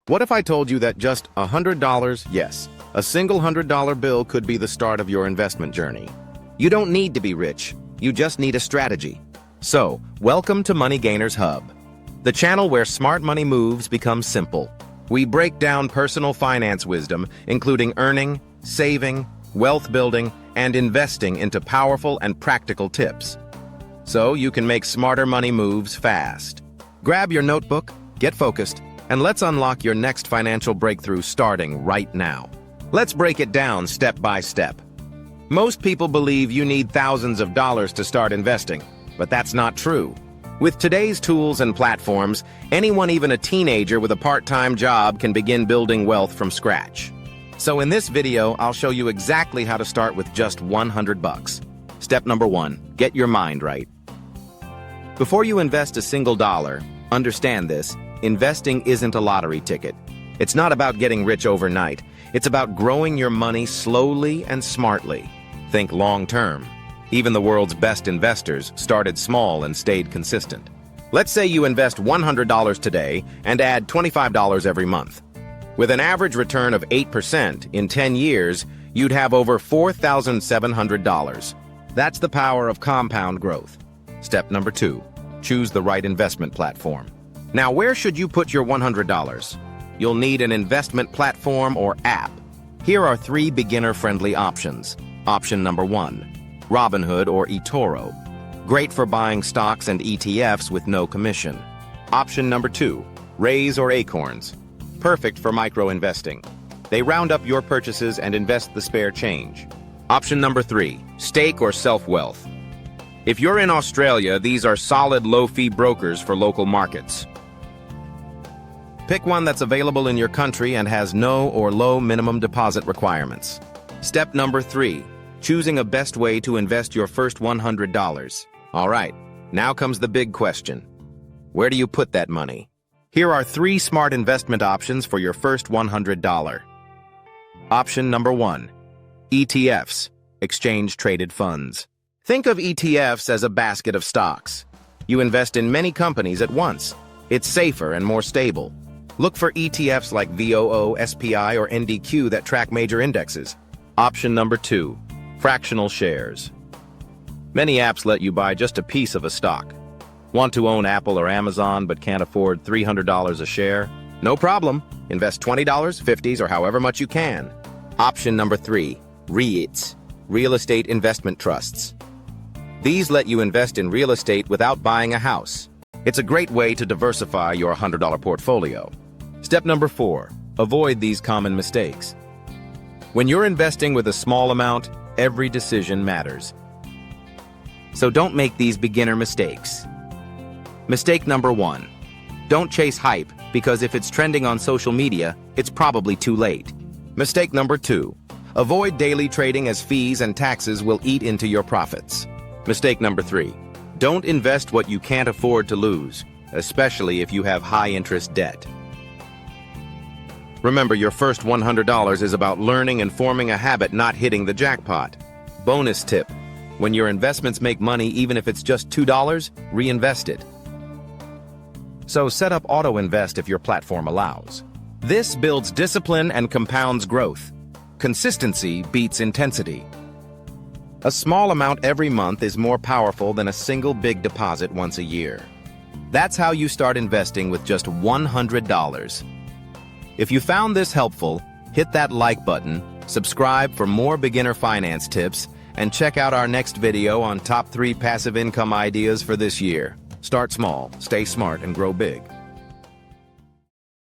What if I told you that just $100, yes, a single $100 bill could be the start of your investment journey? You don't need to be rich, you just need a strategy. So, welcome to Money Gainers Hub, the channel where smart money moves become simple. We break down personal finance wisdom, including earning, saving, wealth building, and investing into powerful and practical tips, so you can make smarter money moves fast. Grab your notebook, get focused, and let's unlock your next financial breakthrough starting right now. Let's break it down step by step. Most people believe you need thousands of dollars to start investing, but that's not true. With today's tools and platforms, anyone, even a teenager with a part-time job, can begin building wealth from scratch. So in this video, I'll show you exactly how to start with just $100. Step number 1, get your mind right. Before you invest a single dollar, understand this: investing isn't a lottery ticket. It's not about getting rich overnight. It's about growing your money slowly and smartly. Think long-term. Even the world's best investors started small and stayed consistent. Let's say you invest $100 today and add $25 every month. With an average return of 8%, in 10 years, you'd have over $4,700. That's the power of compound growth. Step number 2, choose the right investment platform. Now, where should you put your $100? You'll need an investment platform or app. Here are 3 beginner-friendly options. Option number 1, Robinhood or eToro. Great for buying stocks and ETFs with no commission. Option number 2, Raise or Acorns. Perfect for micro-investing. They round up your purchases and invest the spare change. Option number 3, Stake or Self-Wealth. If you're in Australia, these are solid low-fee brokers for local markets. Pick one that's available in your country and has no or low minimum deposit requirements. Step number 3, choosing a best way to invest your first $100. All right, now comes the big question. Where do you put that money? Here are 3 smart investment options for your first $100. Option number 1, ETFs, exchange-traded funds. Think of ETFs as a basket of stocks. You invest in many companies at once. It's safer and more stable. Look for ETFs like VOO, SPI, or NDQ that track major indexes. Option number 2, fractional shares. Many apps let you buy just a piece of a stock. Want to own Apple or Amazon but can't afford $300 a share? No problem. Invest $20, $50s, or however much you can. Option number 3, REITs, real estate investment trusts. These let you invest in real estate without buying a house. It's a great way to diversify your $100 portfolio. Step number 4, avoid these common mistakes. When you're investing with a small amount, every decision matters. So don't make these beginner mistakes. Mistake number 1, don't chase hype, because if it's trending on social media, it's probably too late. Mistake number 2, avoid daily trading as fees and taxes will eat into your profits. Mistake number 3, don't invest what you can't afford to lose, especially if you have high-interest debt. Remember, your first $100 is about learning and forming a habit, not hitting the jackpot. Bonus tip: when your investments make money, even if it's just $2, reinvest it. So set up Auto Invest if your platform allows. This builds discipline and compounds growth. Consistency beats intensity. A small amount every month is more powerful than a single big deposit once a year. That's how you start investing with just $100. If you found this helpful, hit that like button, subscribe for more beginner finance tips, and check out our next video on top 3 passive income ideas for this year. Start small, stay smart, and grow big.